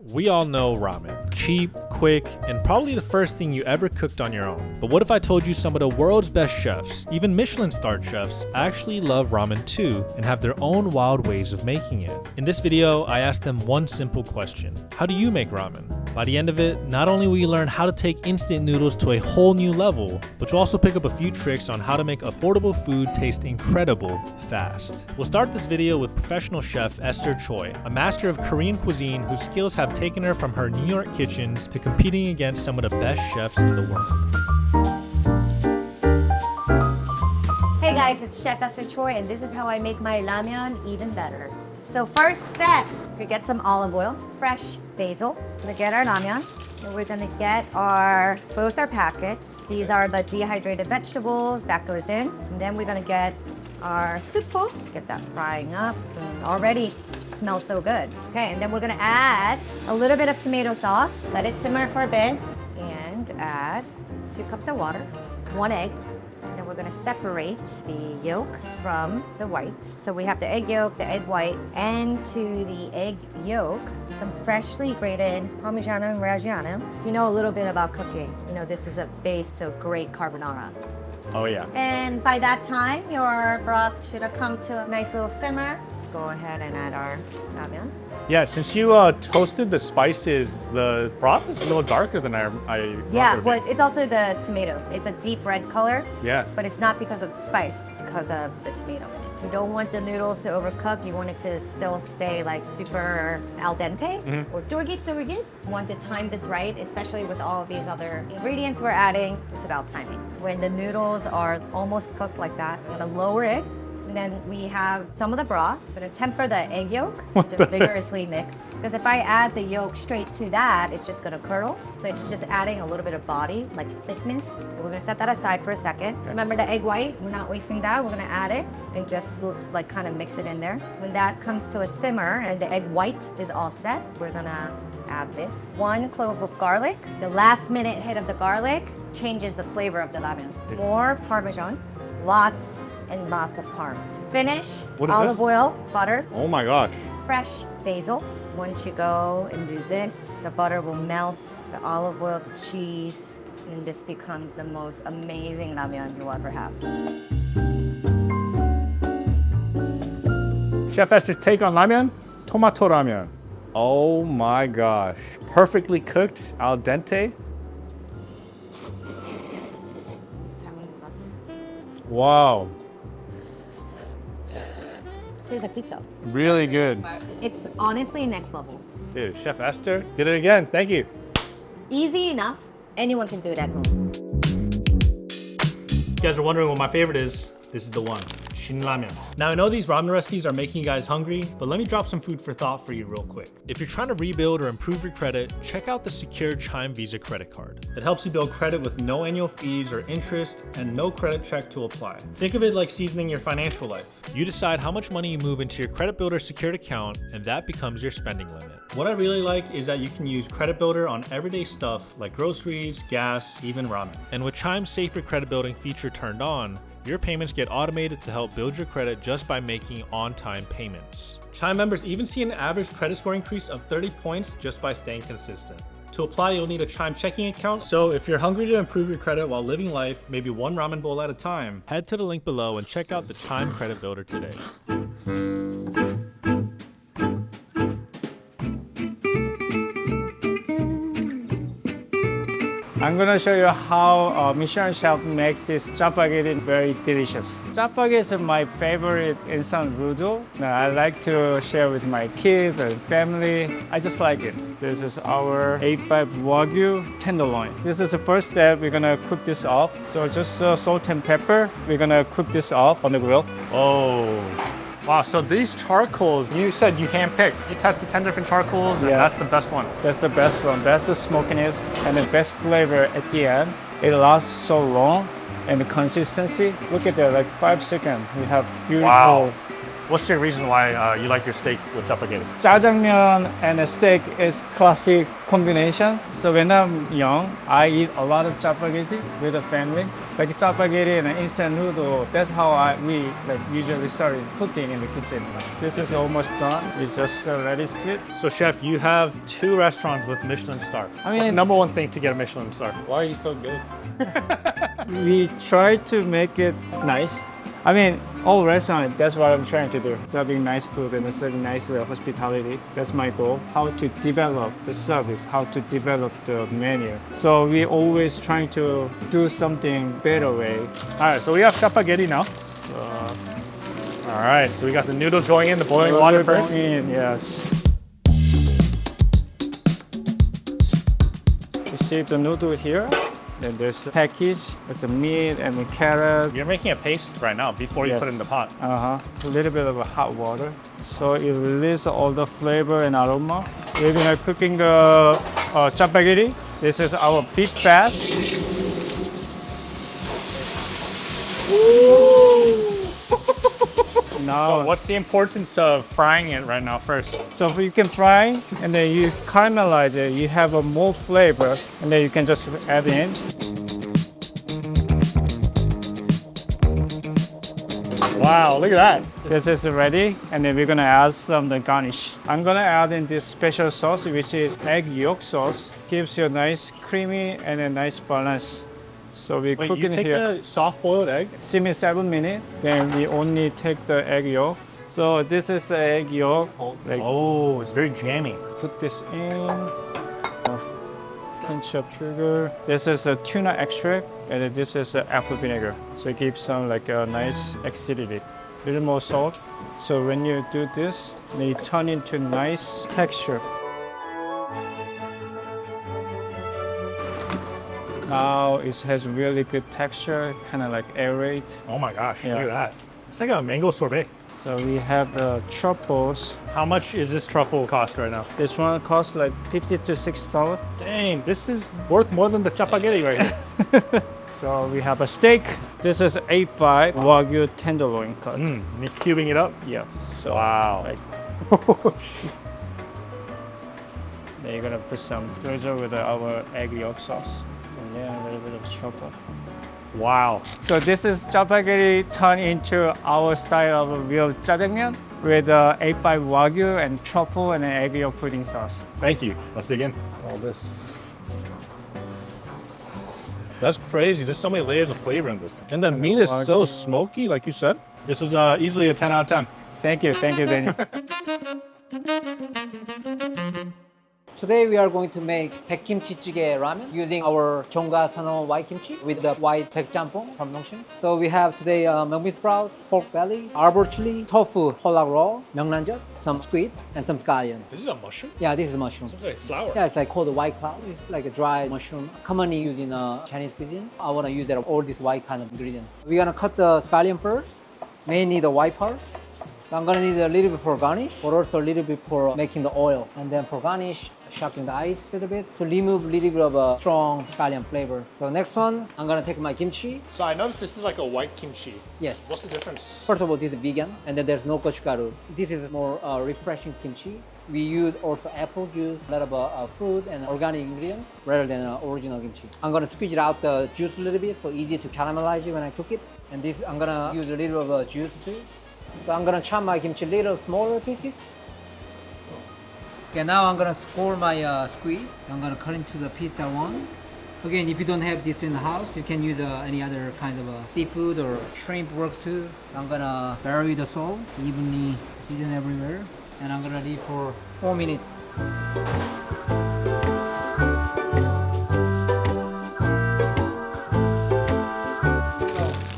We all know ramen. Cheap, quick, and probably the first thing you ever cooked on your own. But what if I told you some of the world's best chefs, even Michelin-star chefs, actually love ramen too and have their own wild ways of making it? In this video, I asked them one simple question. How do you make ramen? By the end of it, not only will you learn how to take instant noodles to a whole new level, but you'll also pick up a few tricks on how to make affordable food taste incredible fast. We'll start this video with professional chef Esther Choi, a master of Korean cuisine whose skills have taken her from her New York kitchens to competing against some of the best chefs in the world. Hey guys, it's Chef Esther Choi and this is how I make my ramyeon even better. So first step, you get some olive oil, fresh basil. We're gonna get our ramyeon. And we're gonna get both our packets. These are the dehydrated vegetables that goes in. And then we're gonna get our soup, get that frying up. And already smells so good. Okay, and then we're gonna add a little bit of tomato sauce. Let it simmer for a bit. And add 2 cups of water, 1 egg. And then we're gonna separate the yolk from the white. So we have the egg yolk, the egg white, and to the egg yolk, some freshly grated Parmigiano and Reggiano. If you know a little bit about cooking, you know this is a base to a great carbonara. Oh yeah. And by that time, your broth should have come to a nice little simmer. Let's go ahead and add our ramen. Yeah, since you toasted the spices, the broth is a little darker than I Yeah, remember. well, it's also the tomato. It's a deep red color. Yeah. But it's not because of the spice, it's because of the tomato. You don't want the noodles to overcook. You want it to still stay like super al dente or dorgit. You want to time this right, especially with all of these other ingredients we're adding. It's about timing. When the noodles are almost cooked like that, I'm gonna lower it. And then we have some of the broth. I'm gonna temper the egg yolk, just vigorously mix. Because if I add the yolk straight to that, it's just gonna curdle. So it's just adding a little bit of body, like thickness. So we're gonna set that aside for a second. Okay. Remember the egg white, we're not wasting that. We're gonna add it and just like kind of mix it in there. When that comes to a simmer and the egg white is all set, we're gonna add this. 1 clove of garlic. The last minute hit of the garlic changes the flavor of the ramen. More Parmesan, lots and lots of parm. To finish, olive oil, butter. Oh my gosh. Fresh basil. Once you go and do this, the butter will melt, the olive oil, the cheese, and this becomes the most amazing ramyeon you'll ever have. Chef Esther take on ramen, tomato ramen. Oh my gosh. Perfectly cooked, al dente. Wow. Tastes like pizza. Really good. It's honestly next level. Dude, Chef Esther did it again. Thank you. Easy enough. Anyone can do it at home. If you guys are wondering what my favorite is, this is the one. Shin ramen. Now I know these ramen recipes are making you guys hungry, but let me drop some food for thought for you real quick. If you're trying to rebuild or improve your credit, check out the secure Chime Visa credit card. It helps you build credit with no annual fees or interest and no credit check to apply. Think of it like seasoning your financial life. You decide how much money you move into your credit builder secured account, and that becomes your spending limit. What I really like is that you can use credit builder on everyday stuff like groceries, gas, even ramen. And with Chime's safer credit building feature turned on, your payments get automated to help build your credit just by making on-time payments. Chime members even see an average credit score increase of 30 points just by staying consistent. To apply, you'll need a Chime Checking Account. So if you're hungry to improve your credit while living life, maybe one ramen bowl at a time, head to the link below and check out the Chime Credit Builder today. I'm gonna show you how Michelin chef makes this chapagetti very delicious. Chapagetti is my favorite instant noodle. I like to share with my kids and family. I just like it. This is our 8-5 Wagyu tenderloin. This is the first step. We're gonna cook this up. So just salt and pepper. We're gonna cook this up on the grill. Oh. Wow, so these charcoals, you said you handpicked. You tested 10 different charcoals, and that's the best one. That's the best one. That's the smokiness and the best flavor at the end. It lasts so long, and the consistency. Look at that, like 5 seconds. We have beautiful What's your reason why you like your steak with chapagetti? Jjajangmyeon and a steak is classic combination. So when I'm young, I eat a lot of chapagetti with the family. Like chapagetti and instant noodle. That's how we usually started cooking in the kitchen. This is almost done. We just let it sit. So chef, you have 2 restaurants with Michelin-star. I mean- What's the number one thing to get a Michelin-star? Why are you so good? We try to make it nice. I mean, all restaurant, that's what I'm trying to do. Serving nice food and serving nice hospitality. That's my goal. How to develop the service, how to develop the menu. So we always trying to do something better way. All right, so we have chapagetti now. All right, so we got the noodles going in, the boiling water first. Going in, yes. You see the noodle here? Then there's a package, it's a meat and a carrot. You're making a paste right now before you put it in the pot. A little bit of a hot water. So it releases all the flavor and aroma. We're gonna cooking the chapagetti. This is our beef fat. Now, So what's the importance of frying it right now first? so if you can fry and then you caramelize it, you have a more flavor, and then you can just add in. Wow, look at that. This is ready, and then we're gonna add some the garnish. I'm gonna add in this special sauce, which is egg yolk sauce. Gives you a nice creamy and a nice balance. So we Wait, cook you it take here. a soft boiled egg? Simmer 7 minutes. Then we only take the egg yolk. So this is the egg yolk. Like, Oh, it's very jammy. put this in. A pinch of sugar. This is a tuna extract, and then this is apple vinegar. So it gives some like a nice acidity. Little more salt. So when you do this, they turn into nice texture. Now it has really good texture, kind of like aerate. Oh my gosh, Yeah. look at that. It's like a mango sorbet. So we have the truffles. How much is this truffle cost right now? This one costs like $50 to $60. Dang, this is worth more than the chapagetti right here. So we have a steak. This is 8-5 Wagyu tenderloin cut. You're cubing it up? Yeah. So Wow. like, then you're gonna put some drizzle with our egg yolk sauce. And then a little bit of truffle. Wow. So this is chapagetti turned into our style of real jjajangmyeon with 8-5 Wagyu and truffle and an egg yolk pudding sauce. Thank you. Let's dig in. All this. That's crazy. There's so many layers of flavor in this. And the meat is so smoky, like you said. This is easily a 10 out of 10. Thank you, Danny. Today we are going to make 백김치 찌개 ramen using our Jeong Sano white kimchi with the white 백짬뽕 from Nongshim. So we have today mung bean sprout, pork belly, arbor chili, tofu, holak raw, 명란젓, some squid, and some scallion. This is a mushroom? Yeah, this is mushroom. It's like flour. Yeah, it's like called the white cloud. It's like a dry mushroom commonly used in Chinese cuisine. I want to use that all this white kind of ingredient. We're gonna cut the scallion first, mainly the white part. So I'm gonna need a little bit for garnish, but also a little bit for making the oil. And then for garnish, sharpen the ice a little bit to remove a little bit of a strong scallion flavor. So next one, I'm gonna take my kimchi. So I noticed this is like a white kimchi. Yes. What's the difference? First of all, this is vegan, and then there's no gochugaru. This is more refreshing kimchi. We use also apple juice, a lot of fruit and organic ingredients rather than original kimchi. I'm gonna squeeze out the juice a little bit, so easy to caramelize it when I cook it. And this, I'm gonna use a little of juice too. So I'm gonna chop my kimchi little smaller pieces. Okay, now I'm gonna score my squid. I'm gonna cut into the piece I want. Again, if you don't have this in the house, you can use any other kind of seafood or shrimp works too. I'm gonna bury the salt, evenly season everywhere, and I'm gonna leave for 4 minutes.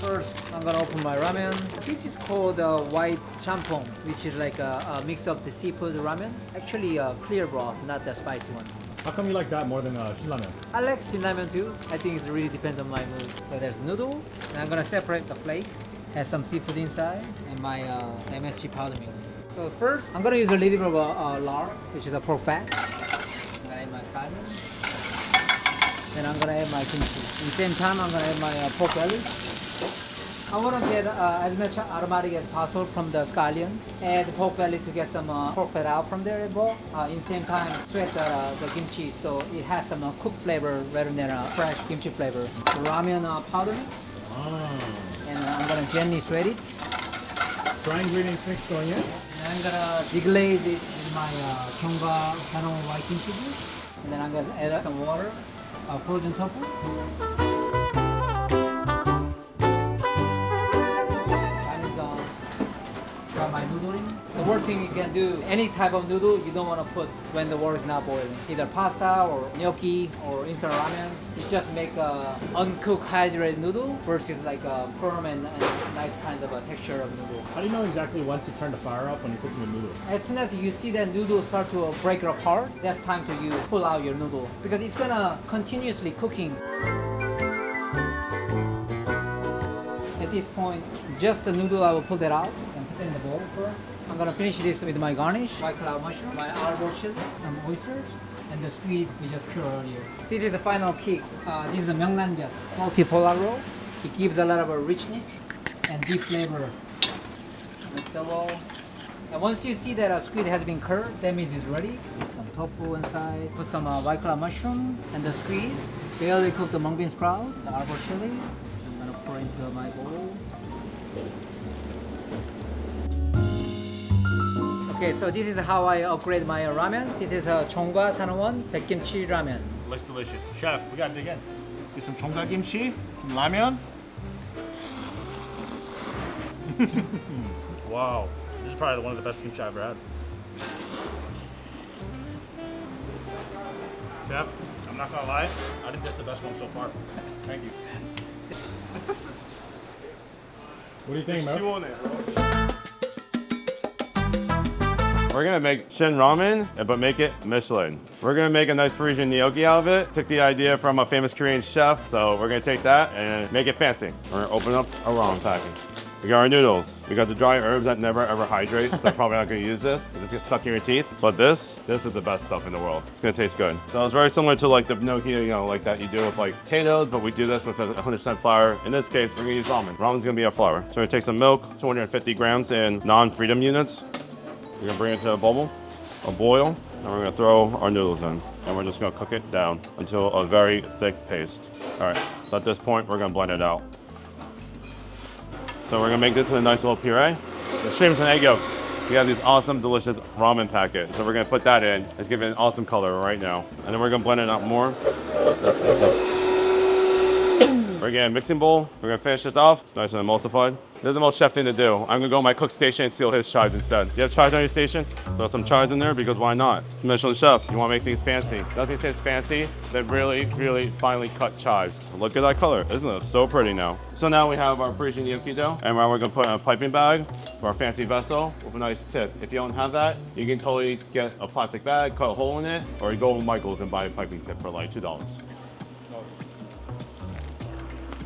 First, I'm gonna open my ramen. This is called white champong, which is like a mix of the seafood ramen. Actually, clear broth, not the spicy one. How come you like that more than Shinramen? I like ramen too. I think it really depends on my mood. So there's noodle, and I'm gonna separate the flakes. Has some seafood inside, and my MSG powder mix. So first, I'm gonna use a little bit of lard, which is a pork fat. I'm gonna add my scallion. Then I'm gonna add my kimchi. At the same time, I'm gonna add my pork belly. I want to get as much aromatic as possible from the scallion. Add pork belly to get some pork fat out from there as well. In the same time, sweat the kimchi so it has some cooked flavor rather than a fresh kimchi flavor. The ramen powder mix. And I'm gonna gently sweat it. Dry ingredients mixed going in. And I'm gonna deglaze it with my Jeong white kimchi juice. And then I'm gonna add some water, frozen tofu. My noodle in. The worst thing you can do, any type of noodle you don't want to put when the water is not boiling. Either pasta or gnocchi or instant ramen. It just make a uncooked hydrated noodle versus like a firm and nice kind of a texture of noodle. How do you know exactly when to turn the fire up when you're cooking a noodle? As soon as you see that noodle start to break apart, that's time to you pull out your noodle because it's gonna continuously cooking. At this point, just the noodle I will pull that out. In the bowl first. I'm gonna finish this with my garnish, white cloud mushroom, my arbor chili, some oysters, and the squid we just cured earlier. This is the final kick. This is the Myeongranjat, salty polar roll. It gives a lot of richness and deep flavor. Mix the roll. And once you see that a squid has been cured, that means it's ready. Put some tofu inside, put some white cloud mushroom and the squid. Barely cooked the mung bean sprout, the arbor chili. I'm gonna pour into my bowl. Okay, so this is how I upgrade my ramen. This is a Jeongwa Sanwon 백김치 ramen. Looks delicious. Chef, we gotta dig in. Get some Jeongga kimchi, some ramyeon. Wow, this is probably one of the best kimchi I've ever had. Chef, I'm not gonna lie, I think that's the best one so far. Thank you. What do you think, man? We're gonna make Shin ramen, but make it Michelin. We're gonna make a nice Parisian gnocchi out of it. Took the idea from a famous Korean chef, so we're gonna take that and make it fancy. We're gonna open up our ramen package. We got our noodles. We got the dry herbs that never ever hydrate, so I'm probably not gonna use this. It just gets stuck in your teeth. But this is the best stuff in the world. It's gonna taste good. So it's very similar to like the gnocchi, like that you do with like potatoes, but we do this with 100% flour. In this case, we're gonna use ramen. Ramen's gonna be our flour. So we're gonna take some milk, 250 grams in non-freedom units. We're gonna bring it to a bubble, a boil, and we're gonna throw our noodles in. And we're just gonna cook it down until a very thick paste. All right, so at this point, we're gonna blend it out. So we're gonna make this into a nice little puree. The shrimps and egg yolks. We have these awesome, delicious ramen packets. So we're gonna put that in. It's giving an awesome color right now. And then we're gonna blend it out more. We're getting a mixing bowl. We're gonna finish this off. It's nice and emulsified. This is the most chef thing to do. I'm gonna go to my cook station and steal his chives instead. Do you have chives on your station? Throw some chives in there because why not? It's Michelin chef. You wanna make things fancy. Nothing says fancy than really, really finely cut chives. Look at that color. Isn't it so pretty now? So now we have our Parisian gnocchi dough, and we're gonna put in a piping bag for our fancy vessel with a nice tip. If you don't have that, you can totally get a plastic bag, cut a hole in it, or you go to Michael's and buy a piping tip for like $2.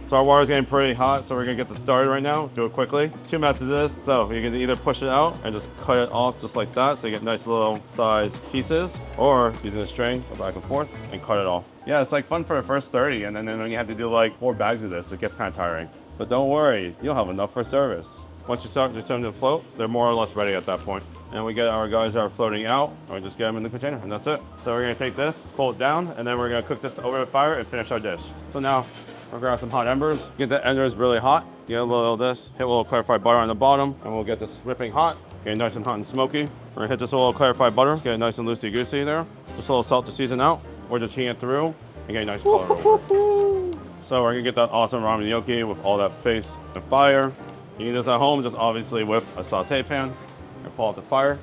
So our water's getting pretty hot, so we're gonna get this started right now. Do it quickly. 2 methods of this. So you can either push it out and just cut it off just like that, so you get nice little size pieces, or using a string, go back and forth, and cut it off. Yeah, it's like fun for the first 30, and then when you have to do like 4 bags of this, it gets kind of tiring. But don't worry, you'll have enough for service. Once you start them to float, they're more or less ready at that point. And we get our guys that are floating out, and we just get them in the container, and that's it. So we're gonna take this, pull it down, and then we're gonna cook this over the fire and finish our dish. So now, we'll grab some hot embers. Get the embers really hot. Get a little of this. Hit a little clarified butter on the bottom, and we'll get this ripping hot. Get it nice and hot and smoky. We're gonna hit this little clarified butter. Get it nice and loosey-goosey there. Just a little salt to season out. We're just heating it through and get a nice color over it. So we're gonna get that awesome ramen gnocchi with all that face and fire. You need this at home, just obviously with a saute pan. And pull out the fire.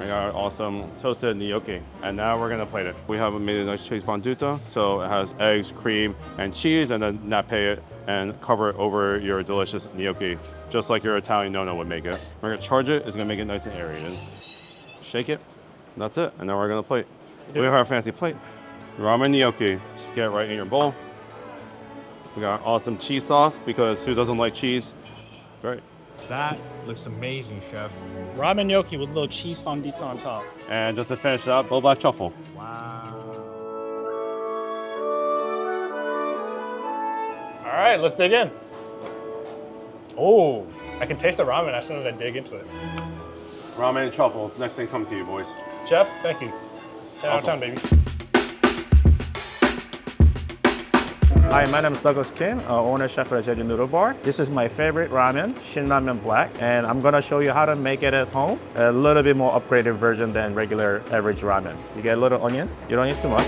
We got our awesome toasted gnocchi, and now we're gonna plate it. We have made a nice cheese fondue, so it has eggs, cream, and cheese, and then nappe it and cover it over your delicious gnocchi, just like your Italian nonna would make it. We're gonna charge it. It's gonna make it nice and aerated. Shake it. And that's it. And now we're gonna plate. We have our fancy plate. Ramen gnocchi. Just get it right in your bowl. We got our awesome cheese sauce because who doesn't like cheese? Great. That looks amazing, chef. Ramen gnocchi with a little cheese fondue on top. And just to finish it up, little black truffle. Wow. All right, let's dig in. Oh, I can taste the ramen as soon as I dig into it. Ramen and truffles. Next thing come to you, boys. Chef, thank you. 10 out of 10, baby. Hi, my name is Douglas Kim, owner chef at Jeju Noodle Bar. This is my favorite ramen, Shinramen Black, and I'm gonna show you how to make it at home. A little bit more upgraded version than regular average ramen. You get a little onion, you don't need too much.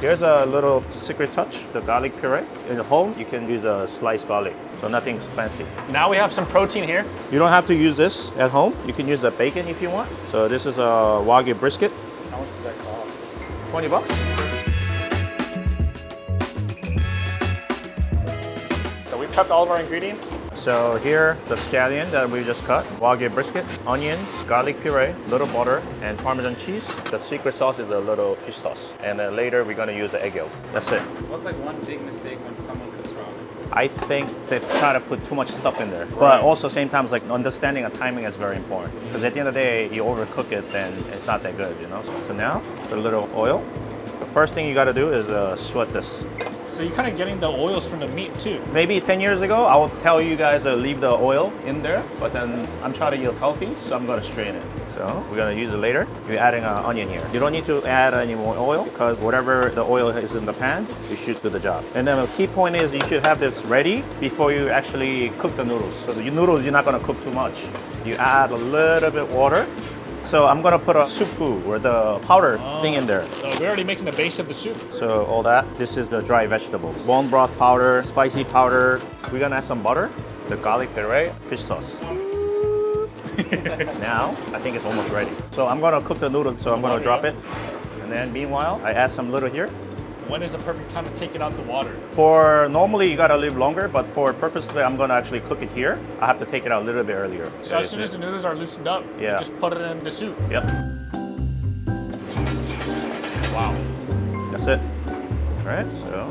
Here's a little secret touch, the garlic puree. In the home, you can use a sliced garlic, so nothing fancy. Now we have some protein here. You don't have to use this at home. You can use the bacon if you want. So this is a Wagyu brisket. How much does that cost? 20 bucks. So we prepped all of our ingredients. So here, the scallion that we just cut, Wagyu brisket, onions, garlic puree, little butter, and Parmesan cheese. The secret sauce is a little fish sauce. And then later, we're gonna use the egg yolk. That's it. What's like one big mistake when someone cooks ramen? I think they try to put too much stuff in there. But also, same time, like understanding of timing is very important. Because at the end of the day, you overcook it, then it's not that good, you know? So now, put a little oil. The first thing you gotta do is sweat this. So you're kind of getting the oils from the meat too. Maybe 10 years ago, I would tell you guys to leave the oil in there, but then I'm trying to eat healthy, so I'm gonna strain it. So we're gonna use it later. You're adding an onion here. You don't need to add any more oil because whatever the oil is in the pan, you should do the job. And then the key point is you should have this ready before you actually cook the noodles. So the noodles, you're not gonna cook too much. You add a little bit water. So I'm gonna put a soup poo or the powder thing in there. So we're already making the base of the soup. So all that, this is the dry vegetables. Bone broth powder, spicy powder. We're gonna add some butter, the garlic puree, fish sauce. Now, I think it's almost ready. So I'm gonna cook the noodles, so I'm gonna drop it. And then meanwhile, I add some little here. When is the perfect time to take it out the water? For normally you gotta leave longer, but for purposely I'm gonna actually cook it here. I have to take it out a little bit earlier. So as soon as the noodles are loosened up, you just put it in the soup. Yep. Wow. That's it. All right, so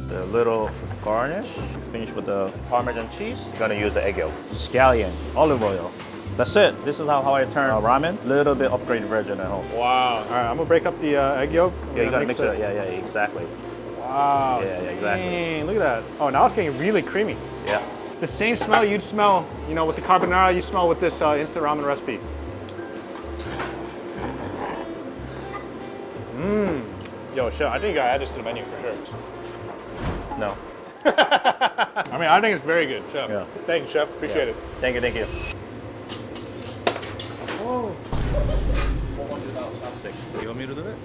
the little garnish. Finish with the Parmesan cheese. You're gonna use the egg yolk, scallion, olive oil. That's it. This is how I turn ramen. Little bit upgraded version at home. Wow. All right, I'm gonna break up the egg yolk. Yeah, you gotta mix it. Yeah, exactly. Wow. Yeah, exactly. Dang, look at that. Oh, now it's getting really creamy. Yeah. The same smell you'd smell, you know, with the carbonara, you smell with this instant ramen recipe. Yo, Chef, I think you gotta add this to the menu for sure. No. I mean, I think it's very good, Chef. Yeah. Thank you, Chef. Appreciate it. Thank you. You want me to do it?